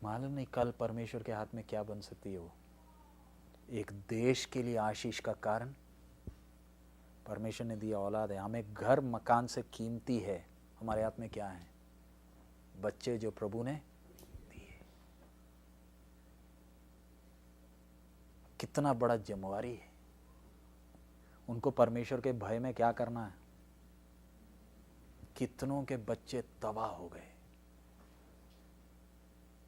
मालूम नहीं कल परमेश्वर के हाथ में क्या बन सकती है वो। एक देश के लिए आशीष का कारण। परमेश्वर ने दिया औलाद है, हमें घर मकान से कीमती है। हमारे हाथ में क्या है? बच्चे जो प्रभु ने दिए। कितना बड़ा जिम्मेवारी है। उनको परमेश्वर के भय में क्या करना है। कितनों के बच्चे तबाह हो गए।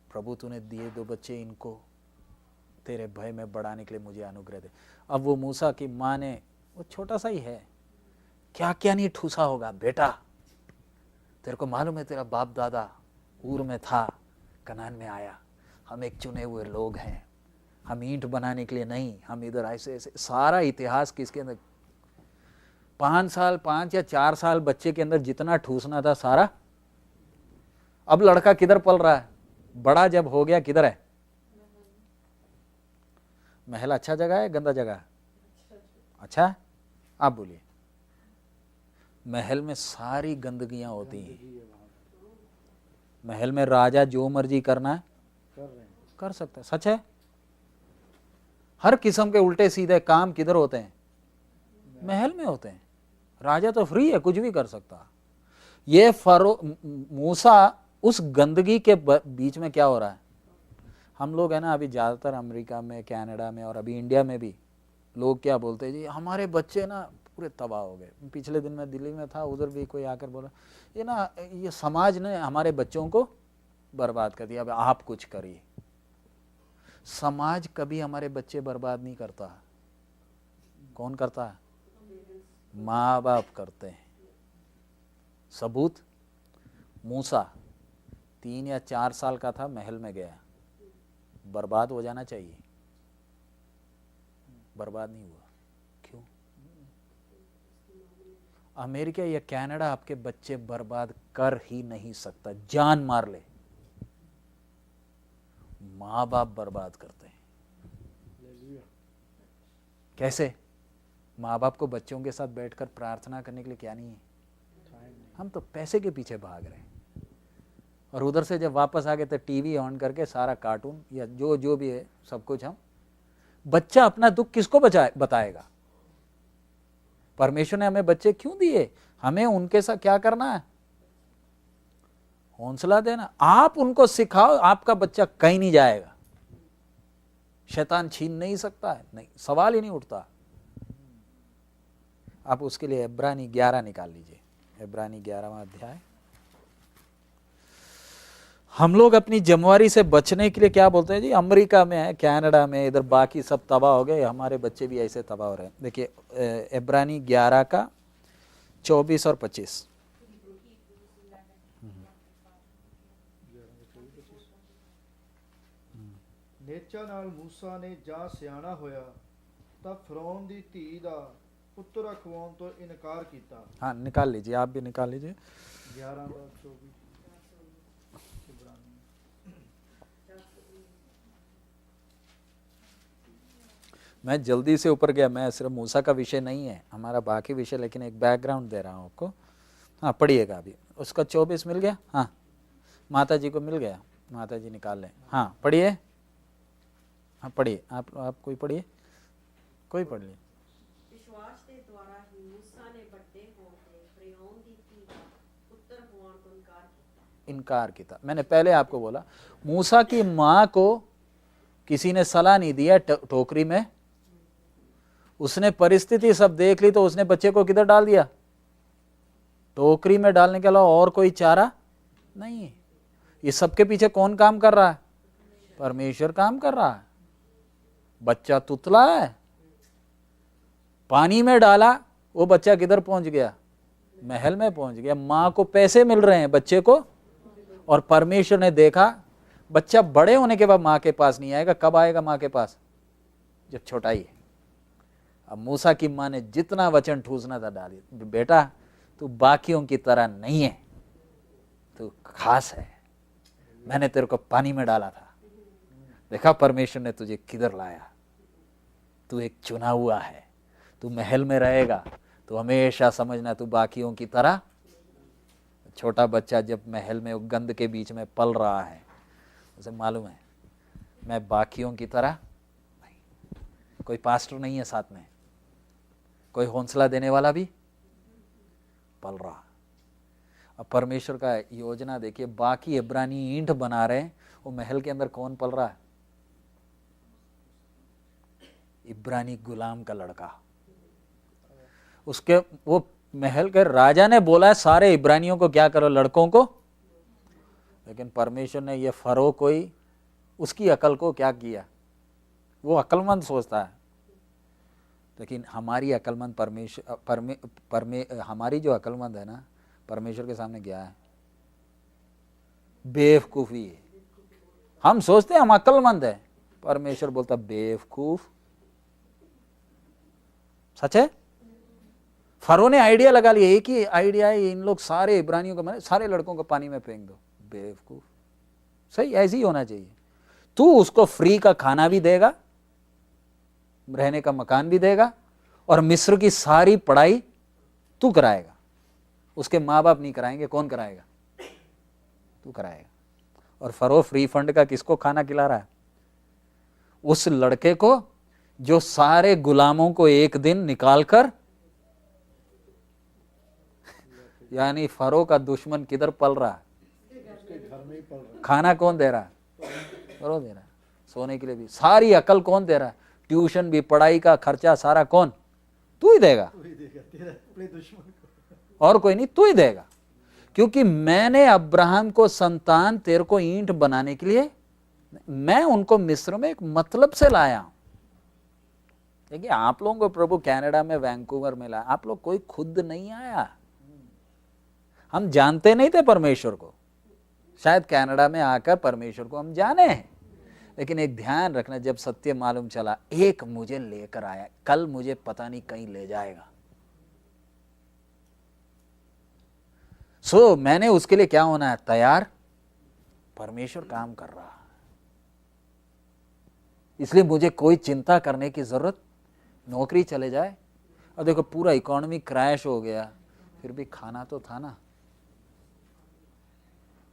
प्रभु तूने दिए 2 बच्चे, इनको तेरे भय में बढ़ाने के लिए मुझे अनुग्रह दे। अब वो मूसा की माँ ने, वो छोटा सा ही है, क्या क्या नहीं ठूसा होगा। बेटा तेरे को मालूम है तेरा बाप दादा ऊर में था, कनान में आया, हम एक चुने हुए लोग हैं, हम ईंट बनाने के लिए नहीं, हम इधर ऐसे ऐसे। सारा इतिहास किसके अंदर? 5 या 4 साल बच्चे के अंदर जितना ठूसना था सारा। अब लड़का किधर पल रहा है? बड़ा जब हो गया किधर है? महल अच्छा जगह है, गंदा जगह है? अच्छा, आप बोलिए। महल में सारी गंदगियां होती हैं। महल में राजा जो मर्जी करना है कर सकता है। सच है। हर किस्म के उल्टे सीधे काम किधर होते हैं? महल में होते हैं। राजा तो फ्री है, कुछ भी कर सकता। ये मूसा उस गंदगी के बीच में क्या हो रहा है? हम लोग है ना, अभी ज़्यादातर अमेरिका में, कनाडा में और अभी इंडिया में भी लोग क्या बोलते हैं, जी हमारे बच्चे ना पूरे तबाह हो गए। पिछले दिन मैं दिल्ली में था, उधर भी कोई आकर बोला, ये ना ये समाज ने हमारे बच्चों को बर्बाद कर दिया, अब आप कुछ करिए। समाज कभी हमारे बच्चे बर्बाद नहीं करता। कौन करता है? माँ बाप करते हैं। सबूत, मूसा 3 या 4 साल का था, महल में गया, बर्बाद हो जाना चाहिए, बर्बाद नहीं हुआ। क्यों? अमेरिका या कनाडा आपके बच्चे बर्बाद कर ही नहीं सकता, जान मार ले। माँ बाप बर्बाद करते हैं। कैसे? माँ बाप को बच्चों के साथ बैठकर प्रार्थना करने के लिए क्या नहीं है? हम तो पैसे के पीछे भाग रहे हैं। और उधर से जब वापस आ गए तो टीवी ऑन करके सारा कार्टून या जो जो भी है सब कुछ हम। बच्चा अपना दुख किसको बताएगा? परमेश्वर ने हमें बच्चे क्यों दिए? हमें उनके साथ क्या करना है? हौसला देना। आप उनको सिखाओ, आपका बच्चा कहीं नहीं जाएगा। शैतान छीन नहीं सकता है, नहीं, सवाल ही नहीं उठता। आप उसके लिए इब्रानी 11 निकाल लीजिए। इब्रानी 11वां अध्याय। हम लोग अपनी जमवारी से बचने के लिए क्या बोलते हैं, जी अमेरिका में है, कनाडा में, इधर बाकी सब तबाह हो गए, हमारे बच्चे भी ऐसे तबाह हो रहे हैं। देखिए इब्रानी 11 का 24 और 25। ਨੇਚਾ ਨਾਲ ਮੂਸਾ ਨੇ ਜਾਂ ਸਿਆਣਾ ਹੋਇਆ ਤਾਂ ਫਿਰੌਨ ਦੀ ਧੀ ਦਾ ਪੁੱਤਰ ਅਖਵਾਉਣ ਤੋਂ ਇਨਕਾਰ ਕੀਤਾ। हाँ निकाल लीजिए, आप भी निकाल लीजिए। 11 ਦਾ 24। मैं जल्दी से ऊपर गया, मैं सिर्फ मूसा का विषय नहीं है हमारा, बाकी विषय, लेकिन एक बैकग्राउंड दे रहा हूँ आपको। हाँ पढ़िएगा अभी उसका। 24 मिल गया? हाँ माता जी को मिल गया, माता जी निकाल लें। हाँ पढ़िए, हाँ पढ़िए, आप कोई पढ़िए, कोई पढ़ लीजिए। विश्वास के द्वारा ही मूसा ने बड़े होते फिरौन की धी का पुत्र होने को इनकार किया। मैंने पहले आपको बोला, मूसा की माँ को किसी ने सलाह नहीं दिया टोकरी में, उसने परिस्थिति सब देख ली तो उसने बच्चे को किधर डाल दिया? टोकरी में डालने के अलावा और कोई चारा नहीं है। ये सबके पीछे कौन काम कर रहा है? परमेश्वर काम कर रहा है। बच्चा तुतला है, पानी में डाला, वो बच्चा किधर पहुंच गया? महल में पहुंच गया। माँ को पैसे मिल रहे हैं बच्चे को, और परमेश्वर ने देखा बच्चा बड़े होने के बाद माँ के पास नहीं आएगा। कब आएगा माँ के पास? जब छोटा ही है। अब मूसा की माँ ने जितना वचन ठूसना था डाली, बेटा तू बाकियों की तरह नहीं है, तू खास है, मैंने तेरे को पानी में डाला था, देखा परमेश्वर ने तुझे किधर लाया, तू एक चुना हुआ है, तू महल में रहेगा, तो हमेशा समझना तू बाकियों की तरह। छोटा बच्चा जब महल में गंद के बीच में पल रहा है, उसे मालूम है मैं बाकियों की तरह नहीं, कोई पास्टर नहीं है साथ में, कोई हौसला देने वाला भी पल रहा। अब परमेश्वर का योजना देखिए, बाकी इब्रानी ईंट बना रहे हैं, वो महल के अंदर कौन पल रहा है? इब्रानी गुलाम का लड़का। उसके वो महल के राजा ने बोला है सारे इब्रानियों को क्या करो, लड़कों को, लेकिन परमेश्वर ने ये फरो कोई उसकी अकल को क्या किया, वो अकलमंद सोचता है, लेकिन हमारी अकलमंद हमारी जो अकलमंद है ना, परमेश्वर के सामने क्या है? बेवकूफी है। हम सोचते हैं हम अकलमंद है, परमेश्वर बोलता बेवकूफ। सच है। फरो ने आइडिया लगा लिया, एक ही आइडिया है, इन लोग सारे इब्रानियों को, मैंने सारे लड़कों को पानी में फेंक दो। बेवकूफ। सही, ऐसे ही होना चाहिए। तू उसको फ्री का खाना भी देगा, रहने का मकान भी देगा, और मिस्र की सारी पढ़ाई तू कराएगा, उसके माँ बाप नहीं कराएंगे। कौन कराएगा? तू कराएगा। और फरो फ्री फंड का किसको खाना खिला रहा है? उस लड़के को जो सारे गुलामों को एक दिन निकालकर, यानी फरो का दुश्मन किधर पल रहा है? खाना कौन दे रहा है? फरो दे रहा है। सोने के लिए भी सारी अकल कौन दे रहा है? ट्यूशन भी, पढ़ाई का खर्चा सारा कौन? तू ही देगा, और कोई नहीं, तू ही देगा। क्योंकि मैंने अब्राहम को संतान, तेरे को ईंट बनाने के लिए, मैं उनको मिस्र में एक मतलब से लाया हूं। देखिए, आप लोगों को प्रभु कनाडा में, वैंकूवर में लाया, आप लोग कोई खुद नहीं आया। हम जानते नहीं थे परमेश्वर को, शायद कनाडा में आकर परमेश्वर को हम जाने हैं, लेकिन एक ध्यान रखना, जब सत्य मालूम चला, एक मुझे लेकर आया, कल मुझे पता नहीं कहीं ले जाएगा। मैंने उसके लिए क्या होना है? तैयार। परमेश्वर काम कर रहा है, इसलिए मुझे कोई चिंता करने की जरूरत, नौकरी चले जाए, और देखो पूरा इकोनॉमी क्रैश हो गया, फिर भी खाना तो था ना।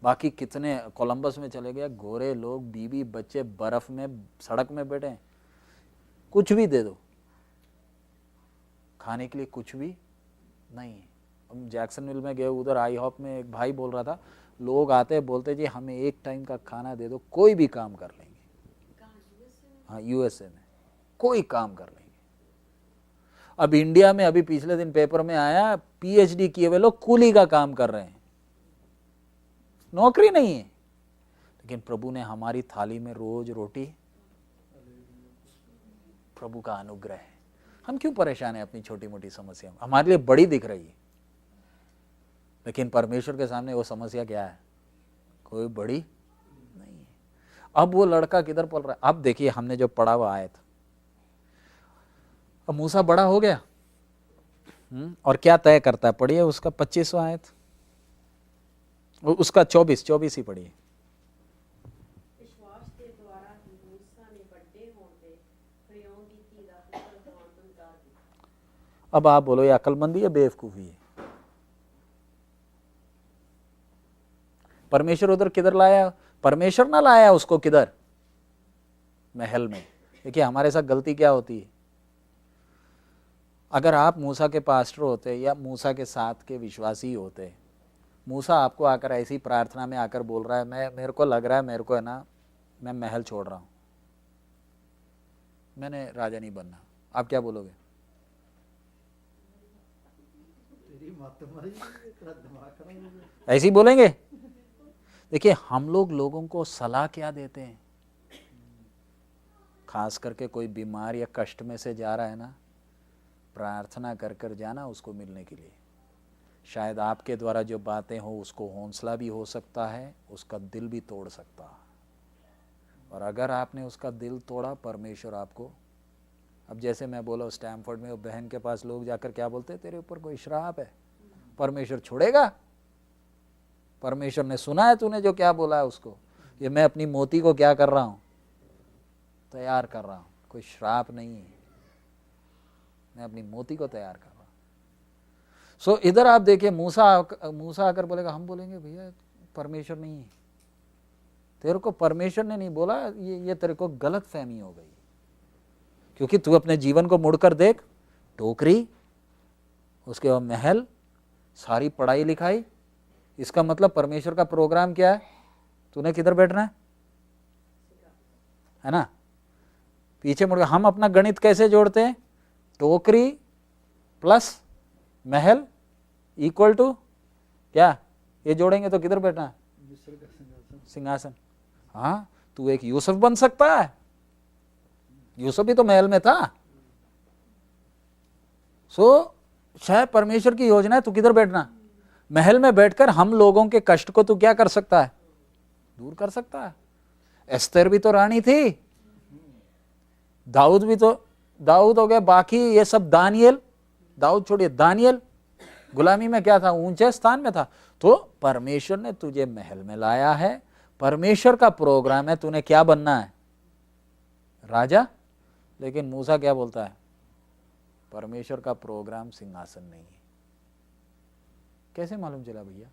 बाकी कितने कोलंबस में चले गया, गोरे लोग, बीवी बच्चे बर्फ में, सड़क में बैठे हैं, कुछ भी दे दो खाने के लिए, कुछ भी नहीं है। हम जैक्सनविल में गए, उधर आई हॉप में एक भाई बोल रहा था, लोग आते बोलते जी हमें एक टाइम का खाना दे दो, कोई भी काम कर लेंगे। हाँ, यूएसए में कोई काम कर लेंगे। अब इंडिया में अभी पिछले दिन पेपर में आया, पीएचडी किए हुए लोग कूली का काम कर रहे हैं, नौकरी नहीं है, लेकिन प्रभु ने हमारी थाली में रोज रोटी। प्रभु का अनुग्रह है। हम क्यों परेशान हैं अपनी छोटी मोटी समस्या? हमारे लिए बड़ी दिख रही है, लेकिन परमेश्वर के सामने वो समस्या क्या है? कोई बड़ी नहीं है। अब वो लड़का किधर पल रहा है? अब देखिए, हमने जो पढ़ा हुआ आयत, अब मूसा बड़ा हो गया, और क्या तय करता है? पढ़िए उसका 25वां आयत, उसका 24 ही पढ़िए। विश्वास के द्वारा ही मूसा ने बड़े होते फिरौन की धी दा पुत्र होण तो इनकार किया। अब आप बोलो, ये अकलमंदी या बेवकूफी है? परमेश्वर उधर किधर लाया? परमेश्वर ना लाया उसको किधर? महल में। देखिए, हमारे साथ गलती क्या होती है, अगर आप मूसा के पास्टर होते या मूसा के साथ के विश्वासी होते, मूसा आपको आकर ऐसी प्रार्थना में आकर बोल रहा है, मेरे को लग रहा है, मेरे को है ना, मैं महल छोड़ रहा हूं, मैंने राजा नहीं बनना, आप क्या बोलोगे? ऐसे ही बोलेंगे। देखिए, हम लोगों को सलाह क्या देते हैं, खास करके कोई बीमार या कष्ट में से जा रहा है ना, प्रार्थना कर कर जाना उसको मिलने के लिए। शायद आपके द्वारा जो बातें हो उसको हौसला भी हो सकता है, उसका दिल भी तोड़ सकता है, और अगर आपने उसका दिल तोड़ा, परमेश्वर आपको, अब जैसे मैं बोला स्टैमफोर्ड में वो बहन के पास लोग जाकर क्या बोलते, तेरे ऊपर कोई श्राप है, परमेश्वर छोड़ेगा? परमेश्वर ने सुना है तूने जो क्या बोला है उसको, ये मैं अपनी मोती को क्या कर रहा हूं, तैयार कर रहा हूं, कोई श्राप नहीं है, मैं अपनी मोती को तैयार कर रहा हूं। इधर आप देखिए, मूसा आकर बोलेगा, हम बोलेंगे भैया परमेश्वर नहीं है, तेरे को परमेश्वर ने नहीं बोला, ये तेरे को गलत फहमी हो गई, क्योंकि तू अपने जीवन को मुड़कर देख, टोकरी, उसके बाद महल, सारी पढ़ाई लिखाई, इसका मतलब परमेश्वर का प्रोग्राम क्या है, तूने किधर बैठना है ना। पीछे मुड़, हम अपना गणित कैसे जोड़ते हैं, टोकरी प्लस महल इक्वल टू क्या, ये जोड़ेंगे तो किधर बैठना है, सिंहासन। हाँ, तू एक यूसुफ बन सकता है, यूसुफ भी तो महल में था। शायद परमेश्वर की योजना है, तू किधर बैठना, महल में बैठकर हम लोगों के कष्ट को तू क्या कर सकता है, दूर कर सकता है। एस्तर भी तो रानी थी, दाऊद भी तो, दाऊद हो गया, बाकी ये सब, दानियल, दाऊद छोड़िए, दानियल गुलामी में क्या था, ऊंचे स्थान में था। तो परमेश्वर ने तुझे महल में लाया है, परमेश्वर का प्रोग्राम है, तूने क्या बनना है, राजा। लेकिन मूसा क्या बोलता है, परमेश्वर का प्रोग्राम सिंहासन नहीं है। कैसे मालूम चला भैया,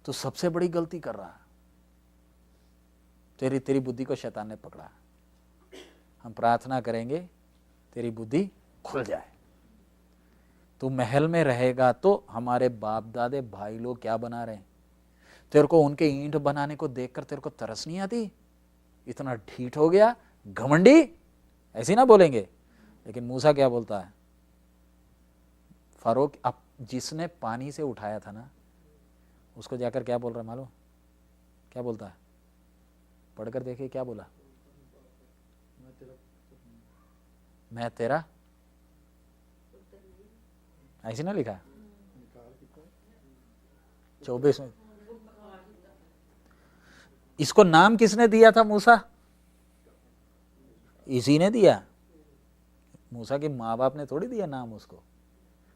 तो सबसे बड़ी गलती कर रहा है, तेरी बुद्धि को शैतान ने पकड़ा। हम प्रार्थना करेंगे तेरी बुद्धि खुल जाए। तू महल में रहेगा तो हमारे बाप दादे भाई लोग क्या बना रहे हैं, तेरे को उनके ईंट बनाने को देखकर तेरे को तरस नहीं आती, इतना ढीठ हो गया, घमंडी, ऐसे ना बोलेंगे। लेकिन मूसा क्या बोलता है, फारूक, अब जिसने पानी से उठाया था ना, उसको जाकर क्या बोल रहा है मालूम, क्या बोलता है, पढ़कर देखिए क्या बोला, मैं तेरा, ऐसे ना लिखा 24 में। इसको नाम किसने दिया था, मूसा, इसी ने दिया। मूसा के माँ बाप ने थोड़ी दिया नाम उसको।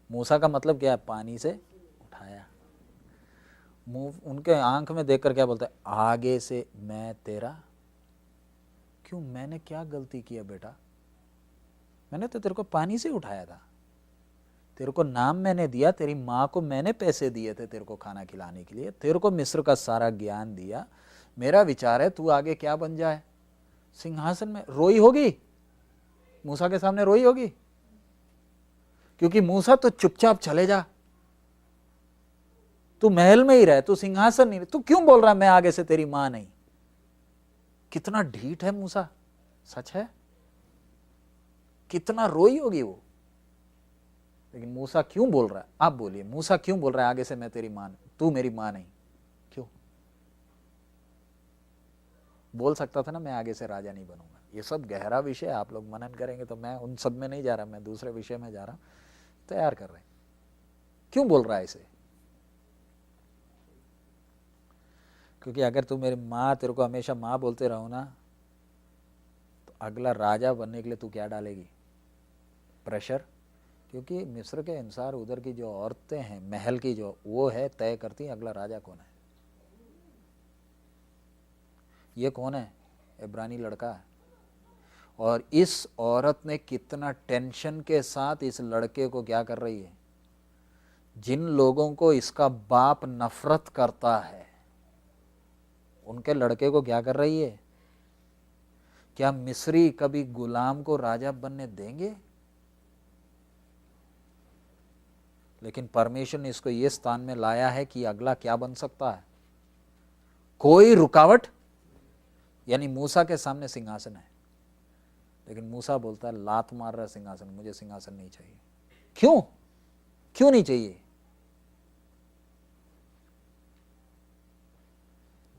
मूसा का मतलब क्या है, पानी से उठाया। मुंह उनके आंख में देखकर क्या बोलता है, आगे से मैं तेरा। क्यों, मैंने क्या गलती किया बेटा, मैंने तो तेरे को पानी से उठाया था, तेरे को नाम मैंने दिया, तेरी माँ को मैंने पैसे दिए थे तेरे को खाना खिलाने के लिए, तेरे को मिस्र का सारा ज्ञान दिया। मेरा विचार है तू आगे क्या बन जाए, सिंहासन में। रोई होगी मूसा के सामने, रोई होगी, क्योंकि मूसा तो चुपचाप चले जा, तू महल में ही रहे, तू सिंहासन नहीं, तू क्यों बोल रहा है मैं आगे से तेरी मां नहीं। कितना ढीठ है मूसा, सच है, कितना रोई होगी वो। लेकिन मूसा क्यों बोल रहा है, आप बोलिए, मूसा क्यों बोल रहा है आगे से मैं तेरी मां, तू मेरी मां नहीं, क्यों बोल सकता था ना मैं आगे से राजा नहीं बनूंगा। ये सब गहरा विषय, आप लोग मनन करेंगे, तो मैं उन सब में नहीं जा रहा, मैं दूसरे विषय में जा रहा हूं, तैयार कर रहे हैं। क्यों बोल रहा है इसे, क्योंकि अगर तू मेरी माँ, तेरे को हमेशा माँ बोलते रहो ना, तो अगला राजा बनने के लिए तू क्या डालेगी, प्रेशर। क्योंकि मिस्र के अनुसार उधर की जो औरतें हैं, महल की जो, वो है तय करती हैं अगला राजा कौन है। ये कौन है, इब्रानी लड़का है। और इस औरत ने कितना टेंशन के साथ इस लड़के को क्या कर रही है, जिन लोगों को इसका बाप नफरत करता है उनके लड़के को क्या कर रही है। क्या मिस्री कभी गुलाम को राजा बनने देंगे। लेकिन परमेश्वर ने इसको ये स्थान में लाया है कि अगला क्या बन सकता है, कोई रुकावट, यानी मूसा के सामने सिंहासन है, लेकिन मूसा बोलता है लात मार रहा है सिंहासन, मुझे सिंहासन नहीं चाहिए। क्यों, क्यों नहीं चाहिए।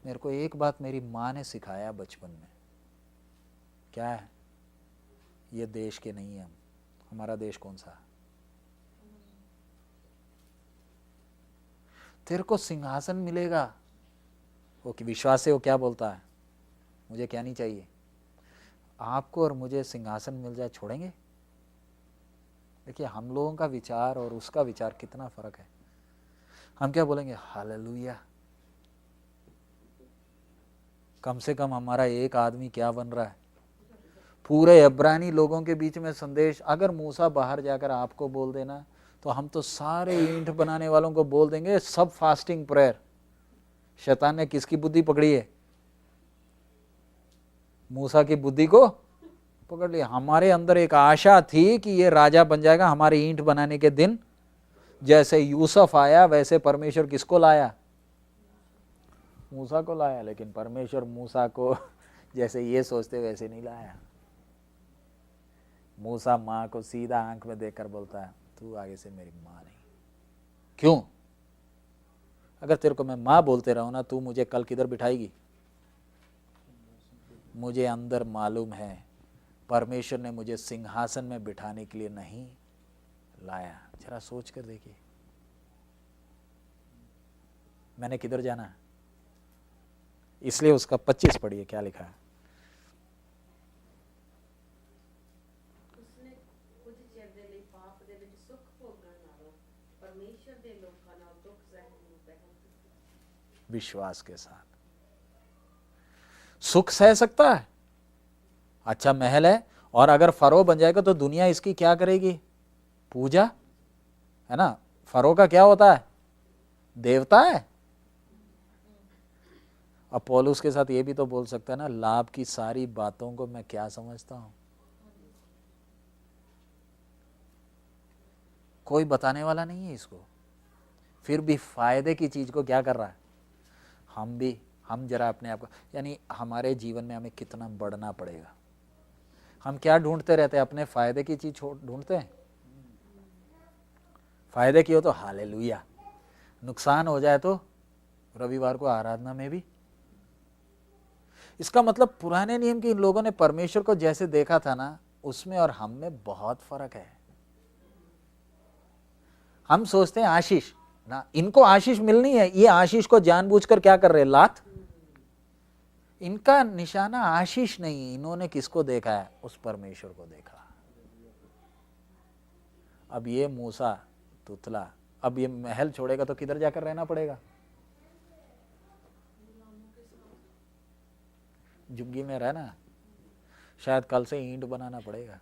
मेरे को एक बात मेरी माँ ने सिखाया बचपन में, क्या है, ये देश के नहीं है हम, हमारा देश कौन सा है। तेरे को सिंहासन मिलेगा, वो कि विश्वास से वो क्या बोलता है, मुझे क्या नहीं चाहिए, आपको और मुझे सिंहासन मिल जाए छोड़ेंगे। देखिए हम लोगों का विचार और उसका विचार कितना फर्क है। हम क्या बोलेंगे, हालेलुया, कम से कम हमारा एक आदमी क्या बन रहा है। पूरे इब्रानी लोगों के बीच में संदेश, अगर मूसा बाहर जाकर आपको बोल देना, तो हम तो सारे ईंट बनाने वालों को बोल देंगे सब फास्टिंग प्रेयर, शैतान ने किसकी बुद्धि पकड़ी है? मूसा की बुद्धि को पकड़ लिया। हमारे अंदर एक आशा थी कि ये राजा बन जाएगा, हमारे ईंट बनाने के दिन जैसे यूसुफ आया वैसे परमेश्वर किसको लाया? मूसा को लाया। लेकिन परमेश्वर मूसा को जैसे ये सोचते वैसे नहीं लाया। मूसा माँ को सीधा आंख में देखकर बोलता है, तू आगे से मेरी माँ नहीं। क्यों? अगर तेरे को मैं माँ बोलते रहूं ना, तू मुझे कल किधर बिठाएगी? मुझे अंदर मालूम है परमेश्वर ने मुझे सिंहासन में बिठाने के लिए नहीं लाया। जरा सोच कर देखिए, मैंने किधर जाना है? इसलिए उसका 25 पढ़िए, क्या लिखा है? उसने कुछ ਚਿਰ ਦੇ ਲਈ ਪਾਪ ਦੇ ਵਿੱਚ ਸੁੱਖ ਭੋਗਣ ਨਾਲੋਂ ਪਰਮੇਸ਼ਰ ਦੇ ਲੋਕਾਂ ਨਾਲ ਦੁੱਖ ਸਹਿਣ ਨੂੰ ਪਹਿਲ ਦਿੱਤੀ। विश्वास के साथ सुख सह सकता है। अच्छा महल है, और अगर फरो बन जाएगा तो दुनिया इसकी क्या करेगी? पूजा, है ना? फरो का क्या होता है? देवता है। अब पौलुस के साथ ये भी तो बोल सकता है ना, लाभ की सारी बातों को मैं क्या समझता हूं, कोई बताने वाला नहीं है इसको, फिर भी फायदे की चीज को क्या कर रहा है? हम जरा अपने आप को, यानी हमारे जीवन में हमें कितना बढ़ना पड़ेगा। हम क्या ढूंढते रहते हैं? अपने फायदे की चीज ढूंढते हैं। फायदे की हो तो हालेलुया, नुकसान हो जाए तो रविवार को आराधना में भी। इसका मतलब पुराने नियम के इन लोगों ने परमेश्वर को जैसे देखा था ना, उसमें और हम में बहुत फर्क है। हम सोचते हैं आशीष ना, इनको आशीष मिलनी है, ये आशीष को जानबूझकर क्या कर रहे हैं? लात। इनका निशाना आशीष नहीं, इन्होंने किसको देखा है? उस परमेश्वर को देखा। अब ये मूसा तुतला, अब ये महल छोड़ेगा तो किधर जाकर रहना पड़ेगा? झुग्गी में रहना, शायद कल से ईंट बनाना पड़ेगा।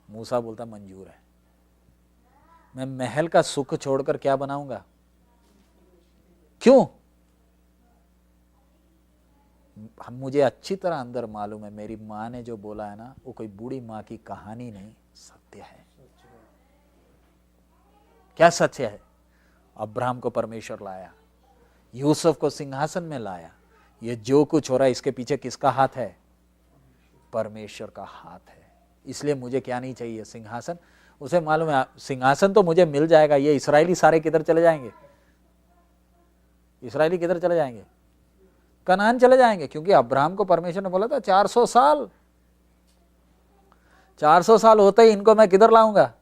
मूसा बोलता मंजूर है, मैं महल का सुख छोड़कर क्या बनाऊंगा? क्यों? मुझे अच्छी तरह अंदर मालूम है, मेरी माँ ने जो बोला है ना, वो कोई बूढ़ी माँ की कहानी नहीं, सत्य है। क्या सत्य है? अब्राहम को परमेश्वर लाया, यूसुफ को सिंहासन में लाया। ये जो कुछ हो रहा है इसके पीछे किसका हाथ है? परमेश्वर का हाथ है। इसलिए मुझे क्या नहीं चाहिए? सिंहासन। उसे मालूम है सिंहासन तो मुझे मिल जाएगा। ये इस्राएली सारे किधर चले जाएंगे? इस्राएली किधर चले जाएंगे? कनान चले जाएंगे, क्योंकि अब्राहम को परमेश्वर ने बोला था 400 साल, 400 साल होते ही इनको मैं किधर लाऊंगा?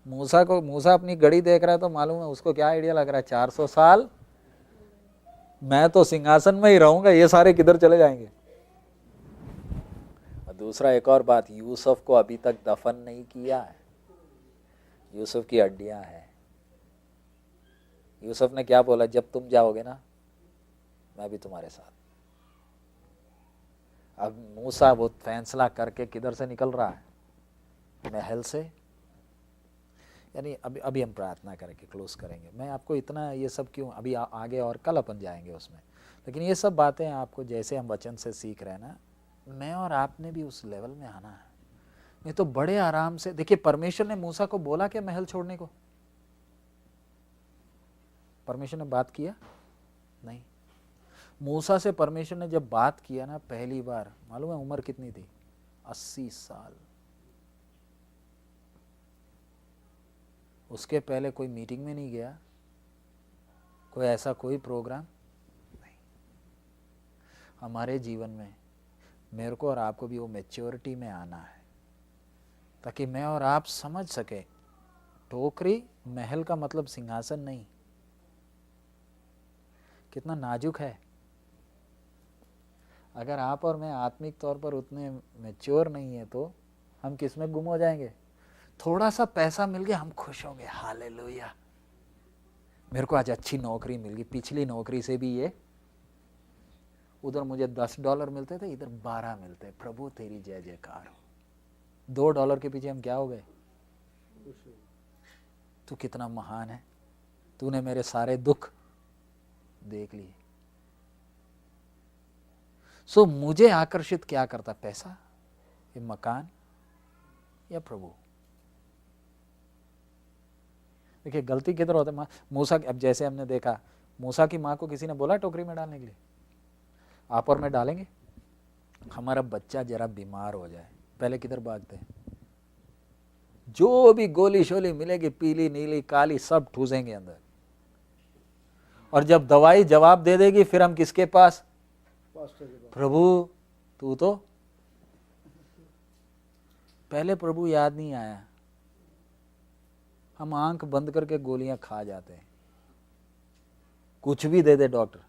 मूसा अपनी घड़ी देख रहा है तो मालूम है उसको क्या आइडिया लग रहा है, 400 साल मैं तो सिंहासन में ही रहूंगा, ये सारे किधर चले जाएंगे? और दूसरा एक और बात, यूसुफ को अभी तक दफन नहीं किया है, यूसुफ की हड्डियां हैं। यूसुफ ने क्या बोला? जब तुम जाओगे ना मैं भी तुम्हारे साथ। अब मूसा वो फैसला करके किधर से निकल रहा है? महल से। यानी अभी हम प्रार्थना करके क्लोज करेंगे। मैं आपको इतना ये सब क्यों, अभी आगे और कल अपन जाएंगे उसमें, लेकिन ये सब बातें आपको जैसे हम वचन से सीख रहे हैं ना, मैं और आपने भी उस लेवल में आना है। नहीं तो बड़े आराम से देखिए, परमेश्वर ने मूसा को बोला क्या महल छोड़ने को? परमेश्वर ने बात किया नहीं। मूसा से परमेश्वर ने जब बात किया ना पहली बार, मालूम है उम्र कितनी थी? 80 साल। उसके पहले कोई मीटिंग में नहीं गया, कोई ऐसा कोई प्रोग्राम नहीं। हमारे जीवन में मेरे को और आपको भी वो मैच्योरिटी में आना है, ताकि मैं और आप समझ सके टोकरी महल का मतलब सिंहासन नहीं। कितना नाजुक है। अगर आप और मैं आत्मिक तौर पर उतने मैच्योर नहीं है तो हम किस में गुम हो जाएंगे? थोड़ा सा पैसा मिल गया हम खुश होंगे, हालेलुया, मेरे को आज अच्छी नौकरी मिल गई, पिछली नौकरी से भी ये, उधर मुझे $10 मिलते थे, इधर 12 मिलते, प्रभु तेरी जय जयकार हो। $2 के पीछे हम क्या हो गए? तू कितना महान है, तूने मेरे सारे दुख देख लिए। सो मुझे आकर्षित क्या करता, पैसा, ये मकान या प्रभु? देखिए गलती किधर होता है। मूसा, अब जैसे हमने देखा, मूसा की माँ को किसी ने बोला टोकरी में डालने के लिए, आप और मैं डालेंगे? हमारा बच्चा जरा बीमार हो जाए, पहले किधर भागते हैं? जो भी गोली शोली मिलेगी, पीली नीली काली, सब ठूसेंगे अंदर। और जब दवाई जवाब दे देगी, फिर हम किसके पास? पास्टर के पास। प्रभु तू तो, पहले प्रभु याद नहीं आया। हम आंख बंद करके गोलियां खा जाते हैं, कुछ भी दे दे डॉक्टर।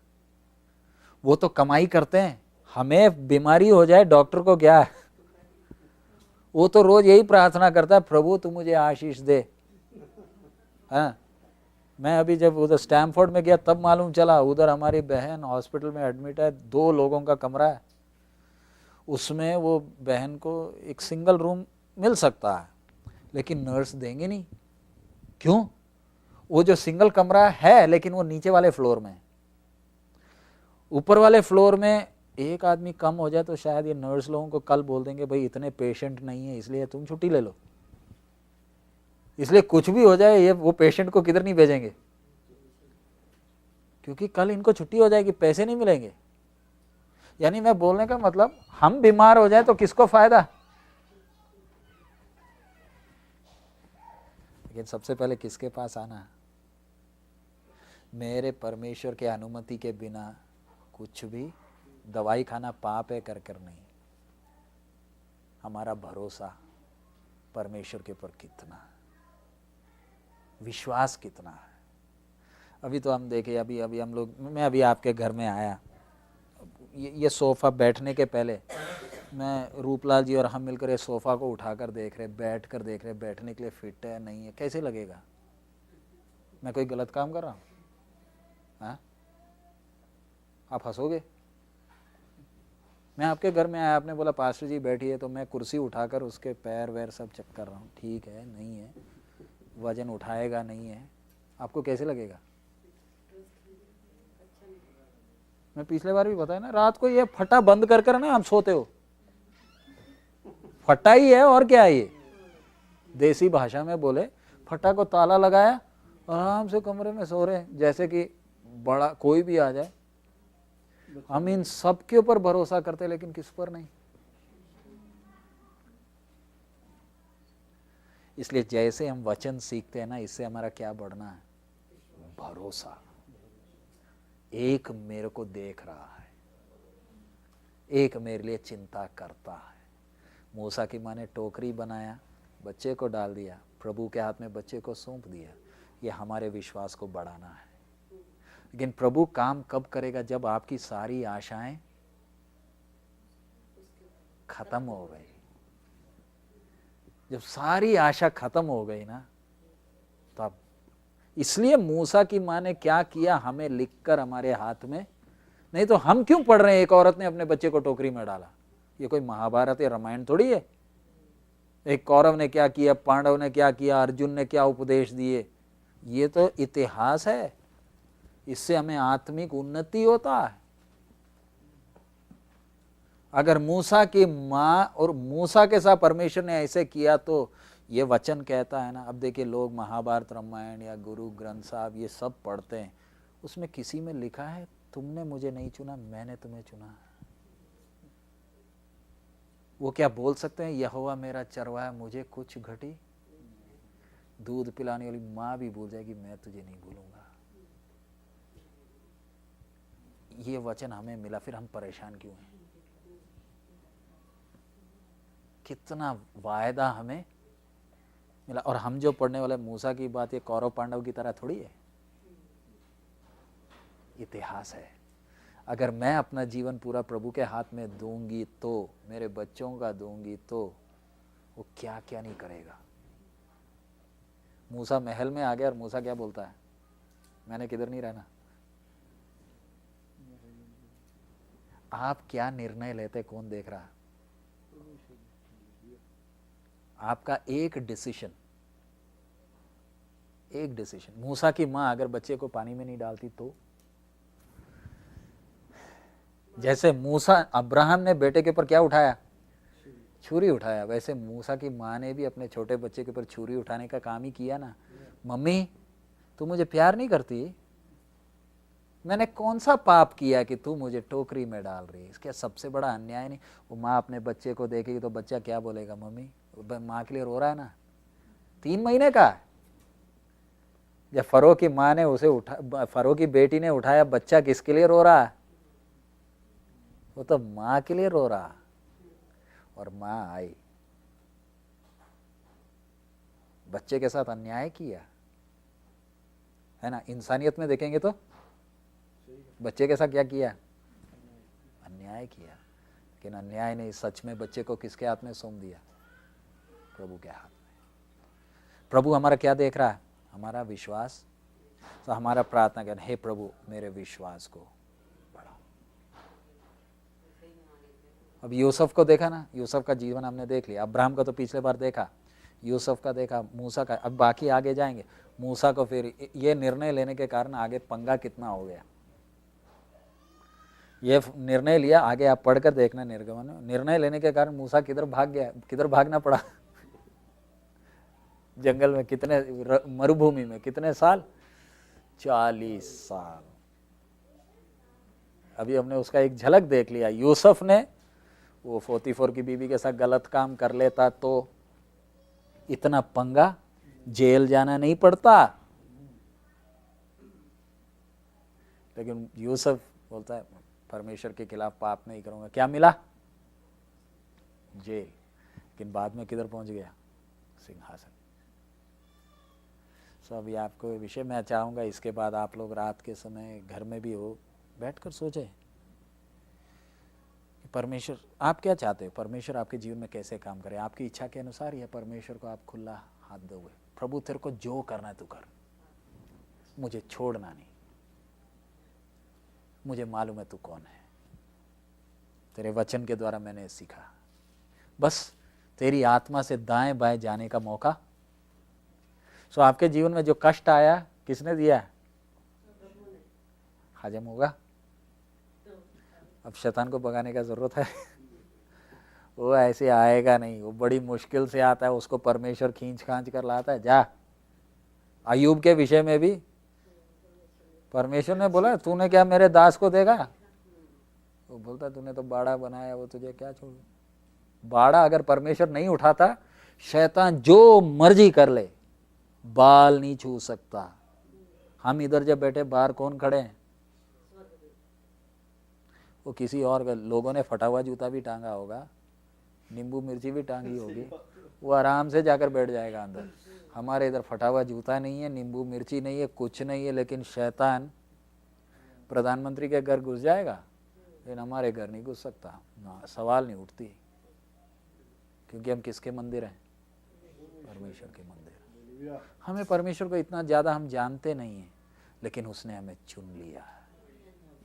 वो तो कमाई करते हैं, हमें बीमारी हो जाए डॉक्टर को क्या है? वो तो रोज यही प्रार्थना करता है, प्रभु तू मुझे आशीष दे। हाँ, मैं अभी जब उधर स्टैमफोर्ड में गया तब मालूम चला, उधर हमारी बहन हॉस्पिटल में एडमिट है, 2 लोगों का कमरा है, उसमें वो बहन को एक सिंगल रूम मिल सकता है, लेकिन नर्स देंगे नहीं। क्यों? वो जो सिंगल कमरा है, लेकिन वो नीचे वाले फ्लोर में, ऊपर वाले फ्लोर में एक आदमी कम हो जाए तो शायद ये नर्स लोगों को कल बोल देंगे भाई इतने पेशेंट नहीं है, इसलिए तुम छुट्टी ले लो। इसलिए कुछ भी हो जाए, ये वो पेशेंट को किधर नहीं भेजेंगे, क्योंकि कल इनको छुट्टी हो जाएगी, पैसे नहीं मिलेंगे। यानी मैं बोलने का मतलब, हम बीमार हो जाए तो किसको फायदा? लेकिन सबसे पहले किसके पास आना? मेरे परमेश्वर के अनुमति के बिना कुछ भी, दवाई खाना पाप है कर कर नहीं। हमारा भरोसा परमेश्वर के ऊपर कितना, विश्वास कितना है। अभी तो हम देखे, अभी हम लोग, मैं अभी आपके घर में आया, ये सोफ़ा बैठने के पहले मैं, रूपलाल जी और हम मिलकर ये सोफ़ा को उठाकर देख रहे, बैठ कर देख रहे, बैठने के लिए फिट है नहीं है, कैसे लगेगा? मैं कोई गलत काम कर रहा हूँ? हाँ, आप हंसोगे। मैं आपके घर में आया, आपने बोला पास्टर जी बैठिए, तो मैं कुर्सी उठाकर उसके पैर वैर सब चेक कर रहा हूँ, ठीक है नहीं है, वजन उठाएगा नहीं है, आपको कैसे लगेगा? मैं पिछले बार भी बताया ना, रात को ये फटा बंद कर कर ना हम सोते हो, फटा ही है और क्या है ये, देसी भाषा में बोले फटा को ताला लगाया, आराम से कमरे में सो रहे हैं, जैसे कि बड़ा कोई भी आ जाए। हम इन सब के ऊपर भरोसा करते, लेकिन किस पर नहीं। इसलिए जैसे हम वचन सीखते हैं ना, इससे हमारा क्या बढ़ना है? भरोसा। एक मेरे को देख रहा है, एक मेरे लिए चिंता करता है। मूसा की माँ ने टोकरी बनाया, बच्चे को डाल दिया, प्रभु के हाथ में बच्चे को सौंप दिया। ये हमारे विश्वास को बढ़ाना है। लेकिन प्रभु काम कब करेगा? जब आपकी सारी आशाएं खत्म हो गई। जब सारी आशा खत्म हो गई ना, तब। इसलिए मूसा की माँ ने क्या किया, हमें लिखकर हमारे हाथ में, नहीं तो हम क्यों पढ़ रहे हैं एक औरत ने अपने बच्चे को टोकरी में डाला? ये कोई महाभारत या रामायण थोड़ी है। एक कौरव ने क्या किया, पांडव ने क्या किया, अर्जुन ने क्या उपदेश दिए, ये तो इतिहास है। इससे हमें आत्मिक उन्नति होता है। अगर मूसा की माँ और मूसा के साथ परमेश्वर ने ऐसे किया, तो ये वचन कहता है ना, अब देखिए लोग महाभारत रामायण या गुरु ग्रंथ साहब ये सब पढ़ते हैं, उसमें किसी में लिखा है तुमने मुझे नहीं चुना, मैंने तुम्हें चुना? वो क्या बोल सकते हैं, यहोवा मेरा चरवाहा मुझे कुछ घटी? दूध पिलाने वाली माँ भी भूल जाएगी, मैं तुझे नहीं भूलूंगा। ये वचन हमें मिला, फिर हम परेशान क्यों हैं? कितना वायदा हमें मिला। और हम जो पढ़ने वाले मूसा की बात, ये कौरव पांडव की तरह थोड़ी है, इतिहास है। अगर मैं अपना जीवन पूरा प्रभु के हाथ में दूंगी, तो मेरे बच्चों का दूंगी, तो वो क्या क्या नहीं करेगा। मूसा महल में आ गया और मूसा क्या बोलता है, मैंने किधर नहीं रहना। आप क्या निर्णय लेते कौन देख रहा? आपका एक डिसीजन, एक डिसीजन। मूसा की माँ अगर बच्चे को पानी में नहीं डालती तो जैसे मूसा, अब्राहम ने बेटे के ऊपर क्या उठाया? छुरी उठाया। वैसे मूसा की माँ ने भी अपने छोटे बच्चे के ऊपर छुरी उठाने का काम ही किया ना। मम्मी तू मुझे प्यार नहीं करती? मैंने कौन सा पाप किया कि तू मुझे टोकरी में डाल रही है? इसके सबसे बड़ा अन्याय नहीं? वो माँ अपने बच्चे को देखेगी तो बच्चा क्या बोलेगा? मम्मी, माँ के लिए रो रहा है ना, 3 महीने का। जब फरो की माँ ने उसे फरो की बेटी ने उठाया, बच्चा किसके लिए रो रहा? वो तो माँ के लिए रो रहा। और माँ आई, बच्चे के साथ अन्याय किया है ना। इंसानियत में देखेंगे तो बच्चे के साथ क्या किया? अन्याय किया। लेकिन अन्याय नहीं, सच में बच्चे को किसके हाथ में सौंप दिया? प्रभु के हाथ में। प्रभु हमारा क्या देख रहा है? हमारा विश्वास। तो हमारा प्रार्थना कर, हे प्रभु मेरे विश्वास को बढ़ाओ। अब यूसुफ को देखा ना, यूसुफ का जीवन हमने देख लिया। अब्राहम का तो पिछले बार देखा, यूसुफ का देखा, मूसा का। अब बाकी आगे जाएंगे। मूसा को फिर ये निर्णय लेने के कारण आगे पंगा कितना हो गया। ये निर्णय लिया, आगे आप पढ़कर देखना निर्गमन में। निर्णय लेने के कारण मूसा किधर भाग गया, किधर भागना पड़ा? जंगल में कितने, मरुभूमि में कितने साल? 40 साल। अभी हमने उसका एक झलक देख लिया। यूसुफ ने वो 44 की बीवी के साथ गलत काम कर लेता तो इतना पंगा, जेल जाना नहीं पड़ता। लेकिन यूसुफ बोलता है परमेश्वर के खिलाफ पाप नहीं करूंगा। क्या मिला? जेल। लेकिन बाद में किधर पहुंच गया? सिंहासन। सो अभी आपको विषय मैं चाहूंगा, इसके बाद आप लोग रात के समय घर में भी हो, बैठकर सोचें परमेश्वर आप क्या चाहते हो, परमेश्वर आपके जीवन में कैसे काम करे। आपकी इच्छा के अनुसार या परमेश्वर को आप खुला हाथ दोगे? प्रभु तेरे को जो करना है तू कर, मुझे छोड़ना नहीं। मुझे मालूम है तू कौन है, तेरे वचन के द्वारा मैंने सीखा। बस तेरी आत्मा से दाएं बाएं जाने का मौका। सो आपके जीवन में जो कष्ट आया किसने दिया? हजम होगा। अब शैतान को भगाने का जरूरत है? वो ऐसे आएगा नहीं, वो बड़ी मुश्किल से आता है, उसको परमेश्वर खींच खांच कर लाता है। जा, अय्यूब के विषय में भी परमेश्वर ने बोला तूने क्या मेरे दास को देगा? वो बोलता तूने तो बाड़ा बनाया, वो तुझे क्या छोड़। बाड़ा अगर परमेश्वर नहीं उठाता, शैतान जो मर्जी कर ले, बाल नहीं छू सकता। हम इधर जब बैठे, बाहर कौन खड़े हैं? वो किसी और लोगों ने फटा हुआ जूता भी टांगा होगा, नींबू मिर्ची भी टांगी होगी, वो आराम से जाकर बैठ जाएगा अंदर। हमारे इधर फटा हुआ जूता नहीं है, नींबू मिर्ची नहीं है, कुछ नहीं है, लेकिन शैतान प्रधानमंत्री के घर घुस जाएगा, लेकिन हमारे घर नहीं घुस सकता ना। सवाल नहीं उठती, क्योंकि हम किसके मंदिर हैं? परमेश्वर के मंदिर। हमें परमेश्वर को इतना ज़्यादा हम जानते नहीं हैं, लेकिन उसने हमें चुन लिया।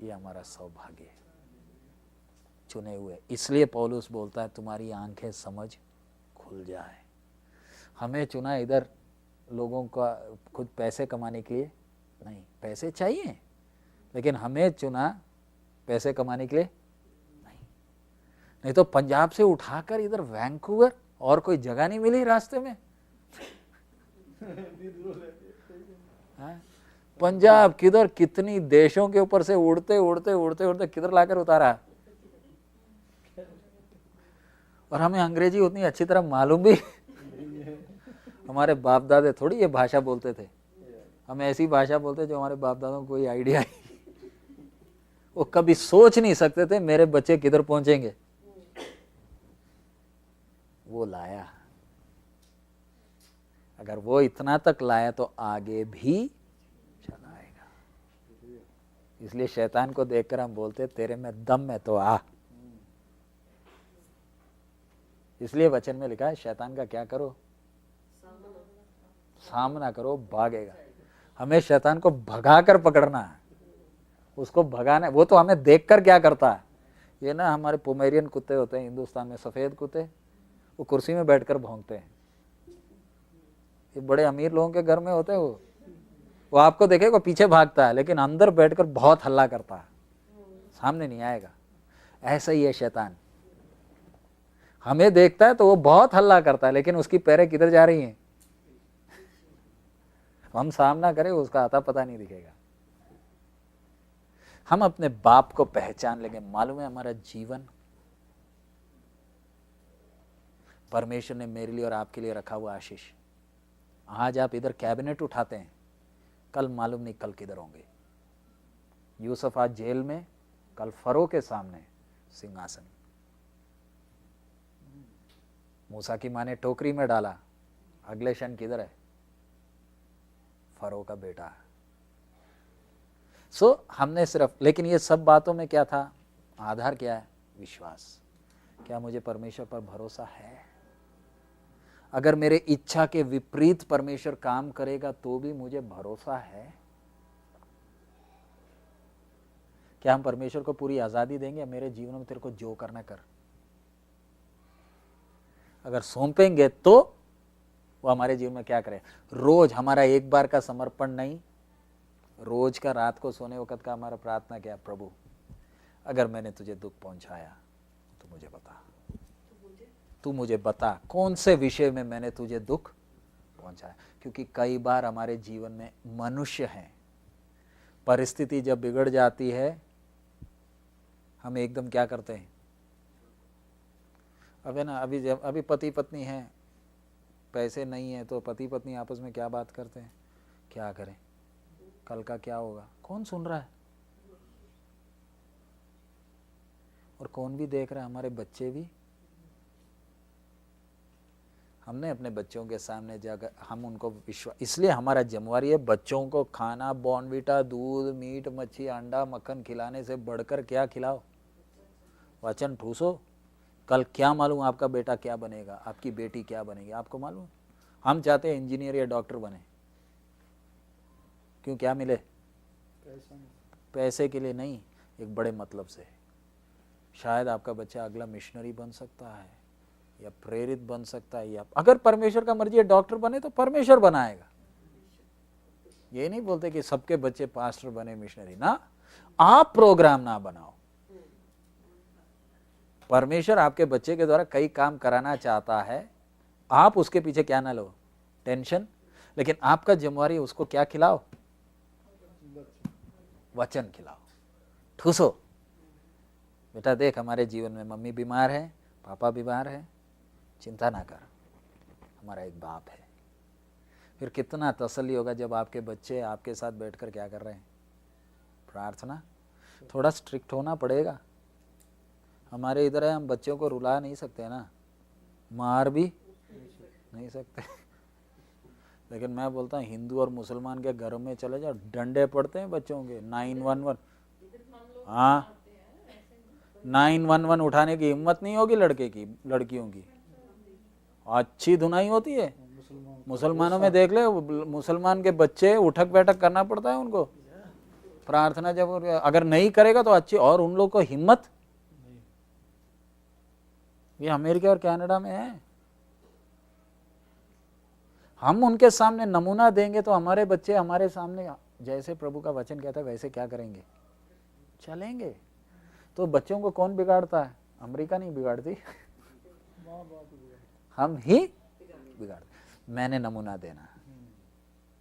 ये हमारा सौभाग्य है, चुने हुए। इसलिए पौलुस बोलता है तुम्हारी आंखें समझ खुल जाए। हमें चुना इधर लोगों का खुद पैसे कमाने के लिए नहीं, पैसे चाहिए, लेकिन हमें चुना पैसे कमाने के लिए नहीं तो पंजाब से उठाकर इधर वैंकूवर, और कोई जगह नहीं मिली रास्ते में। पंजाब किधर, कितनी देशों के ऊपर से उड़ते उड़ते उड़ते उड़ते किधर लाकर उतारा। और हमें अंग्रेजी उतनी अच्छी तरह मालूम भी हमारे बाप दादे थोड़ी ये भाषा बोलते थे, हम ऐसी भाषा बोलते जो हमारे बाप दादों को कोई आइडिया नहीं। वो कभी सोच नहीं सकते थे मेरे बच्चे किधर पहुंचेंगे। वो लाया। अगर वो इतना तक लाया तो आगे भी चलाएगा। इसलिए शैतान को देखकर हम बोलते तेरे में दम है तो आ। इसलिए वचन में लिखा है शैतान का क्या करो? सामना करो, भागेगा। हमें शैतान को भगाकर पकड़ना है, उसको भगाना। वो तो हमें देखकर क्या करता है, ये ना हमारे पोमेरियन कुत्ते होते हैं हिंदुस्तान में, सफेद कुत्ते, वो कुर्सी में बैठकर भौंकते हैं। ये बड़े अमीर लोगों के घर में होते हैं। वो आपको देखेगा पीछे भागता है, लेकिन अंदर बैठकर बहुत हल्ला करता है, सामने नहीं आएगा। ऐसा ही है शैतान, हमें देखता है तो वो बहुत हल्ला करता है, लेकिन उसकी पैरें किधर जा रही हैं हम सामना करें उसका आता पता नहीं दिखेगा। हम अपने बाप को पहचान लेंगे। मालूम है हमारा जीवन परमेश्वर ने मेरे लिए और आपके लिए रखा हुआ आशीष। आज आप इधर कैबिनेट उठाते हैं, कल मालूम नहीं कल किधर होंगे। यूसुफ आज जेल में, कल फरो के सामने सिंहासन। मूसा की माँ ने टोकरी में डाला, अगले क्षण किधर है, फरो का बेटा। हमने सिर्फ, लेकिन ये सब बातों में क्या था, आधार क्या है, विश्वास। क्या मुझे परमेश्वर पर भरोसा है? अगर मेरे इच्छा के विपरीत परमेश्वर काम करेगा तो भी मुझे भरोसा है? क्या हम परमेश्वर को पूरी आजादी देंगे, मेरे जीवन में तेरे को जो करना कर? अगर सौंपेंगे तो वो हमारे जीवन में क्या करे? रोज हमारा एक बार का समर्पण नहीं, रोज का रात को सोने वक्त का हमारा प्रार्थना क्या, प्रभु अगर मैंने तुझे दुख पहुंचाया तो मुझे बता, तू मुझे बता कौन से विषय में मैंने तुझे दुख पहुंचाया। क्योंकि कई बार हमारे जीवन में मनुष्य हैं, परिस्थिति जब बिगड़ जाती है हम एकदम क्या करते हैं, अब है ना, अभी पति पत्नी हैं, पैसे नहीं है तो पति पत्नी आपस में क्या बात करते हैं, क्या करें, कल का क्या होगा, कौन सुन रहा है और कौन भी देख रहा है, हमारे बच्चे भी। हमने अपने बच्चों के सामने जाकर हम उनको विश्वास, इसलिए हमारा जिम्मेवारी है बच्चों को खाना, बॉर्नविटा, दूध, मीट, मच्छी, अंडा, मक्खन खिलाने से बढ़कर क्या खिलाओ, वचन ठूसो। कल क्या मालूम आपका बेटा क्या बनेगा, आपकी बेटी क्या बनेगी, आपको मालूम। हम चाहते हैं इंजीनियर या डॉक्टर बने, क्यों, क्या मिले, पैसे के लिए नहीं, एक बड़े मतलब से। शायद आपका बच्चा अगला मिशनरी बन सकता है या प्रेरित बन सकता है, या अगर परमेश्वर का मर्जी है डॉक्टर बने तो परमेश्वर बनाएगा। ये नहीं बोलते कि सबके बच्चे पास्टर बने, मिशनरी ना, आप प्रोग्राम ना बनाओ। परमेश्वर आपके बच्चे के द्वारा कई काम कराना चाहता है, आप उसके पीछे क्या ना लो टेंशन, लेकिन आपका जिम्मेवारी उसको क्या खिलाओ, वचन खिलाओ, ठूसो। बेटा देख हमारे जीवन में मम्मी बीमार है, पापा बीमार है, चिंता ना कर, हमारा एक बाप है। फिर कितना तसल्ली होगा जब आपके बच्चे आपके साथ बैठकर क्या कर रहे हैं, प्रार्थना। थोड़ा स्ट्रिक्ट होना पड़ेगा, हमारे इधर है हम बच्चों को रुला नहीं सकते ना, मार भी नहीं सकते लेकिन मैं बोलता हूँ हिंदू और मुसलमान के घरों में चले जाओ, डंडे पड़ते हैं बच्चों के, 911। हाँ 911 उठाने की हिम्मत नहीं होगी लड़के की, लड़कियों की अच्छी धुनाई होती है। मुसलमानों में देख ले, मुसलमान के बच्चे उठक बैठक करना पड़ता है उनको, प्रार्थना जब अगर नहीं करेगा तो अच्छी, और उन लोग को हिम्मत। ये अमेरिका और कनाडा में है। हम उनके सामने नमूना देंगे तो हमारे बच्चे हमारे सामने जैसे प्रभु का वचन कहता है वैसे क्या करेंगे, चलेंगे। तो बच्चों को कौन बिगाड़ता है, अमेरिका नहीं बिगाड़ती, हम ही बिगाड़ते। मैंने नमूना देना,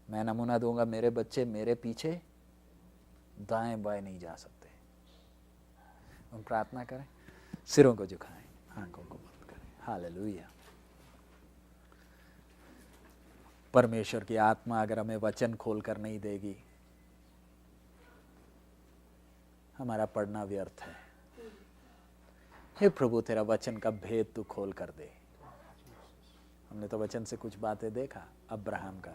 मैं नमूना दूंगा, मेरे बच्चे मेरे पीछे दाएं बाएं नहीं जा सकते। हम प्रार्थना करें, सिरों को झुकाएं, आंखों को बंद करें। हालेलुया। परमेश्वर की आत्मा अगर हमें वचन खोल कर नहीं देगी, हमारा पढ़ना व्यर्थ है। हे प्रभु तेरा वचन का भेद तू खोल कर दे। हमने तो वचन से कुछ बातें देखा, अब्राहम का,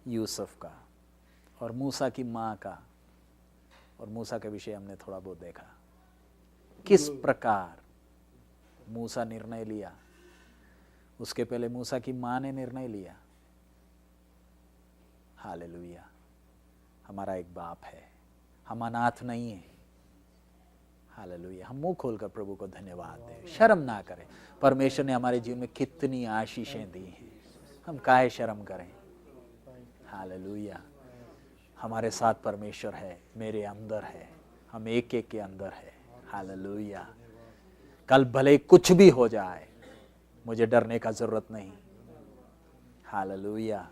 यूसुफ का और मूसा की माँ का, और मूसा के विषय हमने थोड़ा बहुत देखा, किस प्रकार मूसा निर्णय लिया। उसके पहले मूसा की माँ ने निर्णय लिया। हालेलुया। हमारा एक बाप है, हम अनाथ नहीं है। हालेलुया। हम मुंह खोलकर प्रभु को धन्यवाद दें, शर्म ना करें। परमेश्वर ने हमारे जीवन में कितनी आशीषें दी हैं, हम काहे शर्म करें। हालेलुया। हमारे साथ परमेश्वर है, मेरे अंदर है, हम एक एक के अंदर है। हालेलुया। कल भले कुछ भी हो जाए, मुझे डरने का जरूरत नहीं। हालेलुया।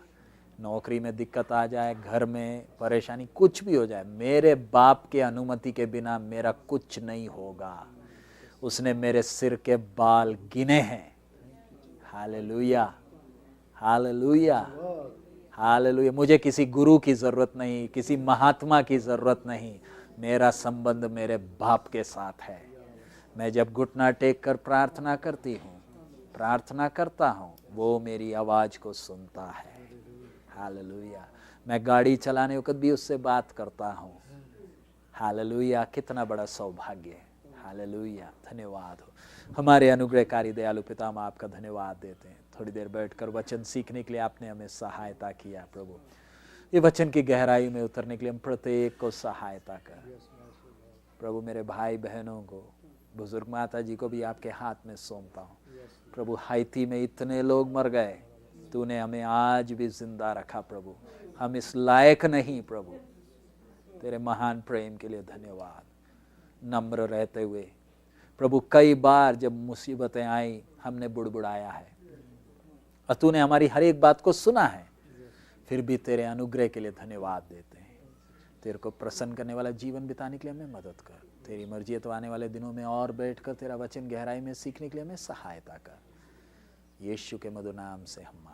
नौकरी में दिक्कत आ जाए, घर में परेशानी, कुछ भी हो जाए, मेरे बाप के अनुमति के बिना मेरा कुछ नहीं होगा। उसने मेरे सिर के बाल गिने हैं। Hallelujah, hallelujah, hallelujah. मुझे किसी गुरु की जरूरत नहीं, किसी महात्मा की जरूरत नहीं। मेरा संबंध मेरे बाप के साथ है। मैं जब घुटना टेक कर प्रार्थना करती हूँ, प्रार्थना करता हूँ, वो मेरी आवाज को सुनता है। हालेलुया। मैं गाड़ी चलाने वक्त भी उससे बात करता हूँ। हालेलुया। कितना बड़ा सौभाग्य है। हालेलुया। धन्यवाद हो हमारे अनुग्रहकारी दयालु पिता, हम आपका धन्यवाद देते हैं। थोड़ी देर बैठकर वचन सीखने के लिए आपने हमें सहायता किया प्रभु। ये वचन की गहराई में उतरने के लिए हम प्रत्येक को सहायता कर प्रभु। मेरे भाई बहनों को, बुजुर्ग माता जी को भी आपके हाथ में सौंपता हूँ प्रभु। हाइती में इतने लोग मर गए, तूने हमें आज भी जिंदा रखा प्रभु। हम इस लायक नहीं प्रभु। तेरे महान प्रेम के लिए धन्यवाद। नम्र रहते हुए प्रभु, कई बार जब मुसीबतें आई हमने बुड़बुड़ाया है और तूने हमारी हर एक बात को सुना है, फिर भी तेरे अनुग्रह के लिए धन्यवाद देते हैं। तेरे को प्रसन्न करने वाला जीवन बिताने के लिए हमें मदद कर। तेरी मर्जी तो आने वाले दिनों में और बैठकर तेरा वचन गहराई में सीखने के लिए हमें सहायता कर। यीशु के मधुर नाम से हम